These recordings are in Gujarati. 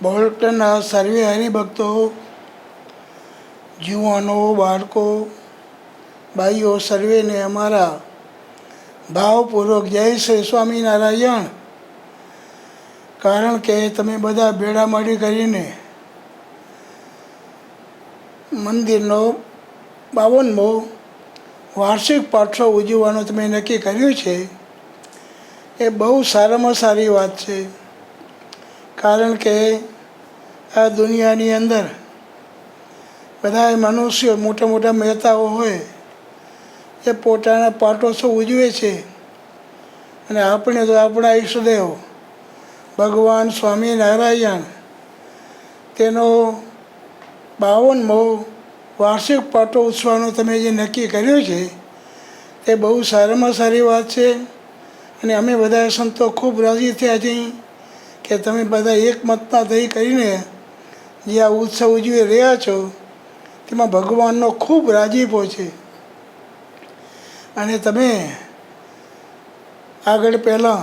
બોલટના સર્વે હરિભક્તો, યુવાનો, બાળકો, ભાઈઓ સર્વેને અમારા ભાવપૂર્વક જય શ્રી સ્વામિનારાયણ. કારણ કે તમે બધા ભેળા મળી કરીને મંદિરનો 52મો વાર્ષિક પાઠો ઉજવવાનું તમે નક્કી કર્યું છે. એ બહુ સારામાં સારી વાત છે. કારણ કે આ દુનિયાની અંદર બધા મનુષ્યો મોટા મોટા મહેતાઓ હોય એ પોતાના પાટોત્સવ ઉજવે છે. અને આપણે તો આપણા ઈષ્ટદેવ ભગવાન સ્વામિનારાયણ તેનો 52મો વાર્ષિક પાટોત્સવનું તમે જે નક્કી કર્યું છે તે બહુ સારામાં સારી વાત છે. અને અમે બધા સંતો ખૂબ રાજી થયા છીએ કે તમે બધા એકમતના થઈ કરીને જે આ ઉત્સવ ઉજવી રહ્યા છો તેમાં ભગવાનનો ખૂબ રાજીપો છે. અને તમે આગળ પહેલાં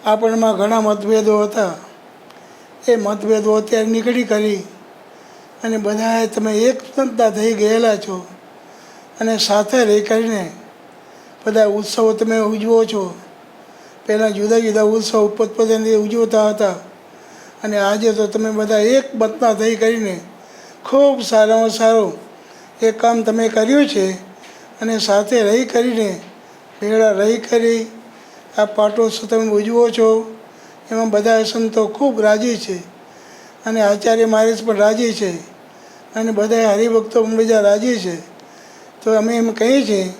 આપણમાં ઘણા મતભેદો હતા, એ મતભેદો અત્યારે નીકળી કરી અને બધાએ તમે એકમતના થઈ ગયેલા છો. અને સાથે રહી કરીને બધા ઉત્સવો તમે ઉજવો છો. પહેલાં જુદા જુદા ઉત્સવ પોતપોતાની ઉજવતા હતા અને આજે તો તમે બધા એકમતના થઈ કરીને ખૂબ સારામાં સારું એ કામ તમે કર્યું છે. અને સાથે રહી કરીને ભેળા રહી કરી આ પાટોત્સવ તમે ઉજવો છો. એમાં બધા સંતો ખૂબ રાજી છે અને આચાર્ય મહારાજ પણ રાજી છે અને બધા હરિભક્તો પણ બધા રાજી છે. તો અમે એમ કહીએ છીએ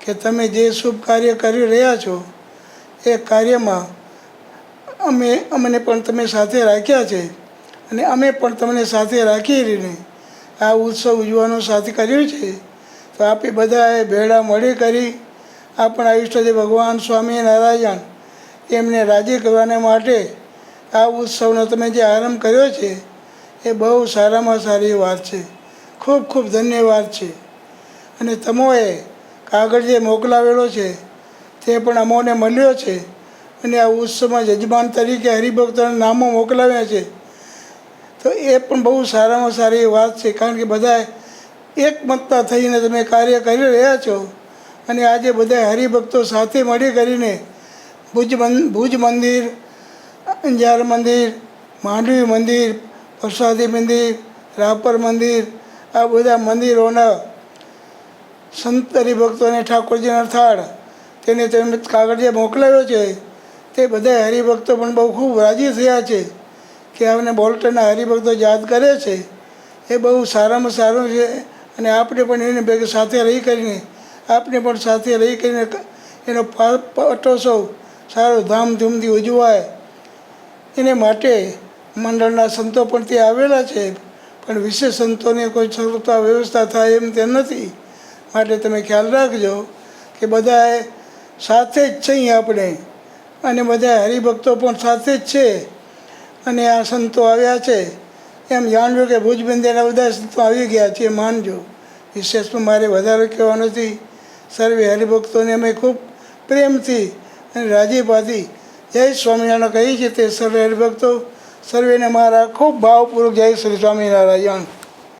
કે તમે જે શુભ કાર્ય કરી રહ્યા છો એ કાર્યમાં અમને પણ તમે સાથે રાખ્યા છે અને અમે પણ તમને સાથે રાખી રહીને આ ઉત્સવ ઉજવવાનું સાથે કર્યું છે. તો આપણે બધાએ ભેળા મળી કરી આપણા ઈષ્ટદેવ ભગવાન સ્વામિનારાયણ એમને રાજી કરવાને માટે આ ઉત્સવનો તમે જે આરંભ કર્યો છે એ બહુ સારામાં સારી વાત છે. ખૂબ ખૂબ ધન્યવાદ છે. અને તમોએ કાગળ જે મોકલાવેલો છે તે પણ અમોને મળ્યો છે. અને આ ઉત્સવમાં યજમાન તરીકે હરિભક્તોના નામો મોકલાવ્યા છે. તો એ પણ બહુ સારામાં સારી વાત છે. કારણ કે બધા એકમતના થઈને તમે કાર્ય કરી રહ્યા છો. અને આજે બધા હરિભક્તો સાથે મળી કરીને ભુજ મંદિર, અંજાર મંદિર, માંડવી મંદિર, પ્રસાદી મંદિર, રાપર મંદિર, આ બધા મંદિરોના સંત હરિભક્તોને ઠાકોરજીના થાળ તેને તમે કાગળ જે મોકલાવ્યો છે તે બધા હરિભક્તો પણ બહુ ખૂબ રાજી થયા છે કે અમને બોલટના હરિભક્તો યાદ કરે છે. એ બહુ સારામાં સારું છે. અને આપણે પણ એને ભેગા સાથે રહી કરીને આપણે પણ સાથે રહી કરીને એનો પાટોત્સવ સારો ધામધૂમથી ઉજવાય એને માટે મંડળના સંતો પણ ત્યાં આવેલા છે. પણ વિશેષ સંતોને કોઈ સરળતા વ્યવસ્થા થાય એમ તે નથી. માટે તમે ખ્યાલ રાખજો કે બધાએ સાથે જ છીએ આપણે અને બધા હરિભક્તો પણ સાથે જ છે. અને આ સંતો આવ્યા છે એમ જાણજો કે ભુજ મંદિરના બધા સંતો આવી ગયા છે માનજો. વિશેષમાં મારે વધારે કહેવા નથી. સર્વે હરિભક્તોને અમે ખૂબ પ્રેમથી અને રાજીપાથી જય સ્વામિનારાયણ કહી છે તે સર્વે હરિભક્તો સર્વેને મારા ખૂબ ભાવપૂર્વક જય શ્રી સ્વામિનારાયણ.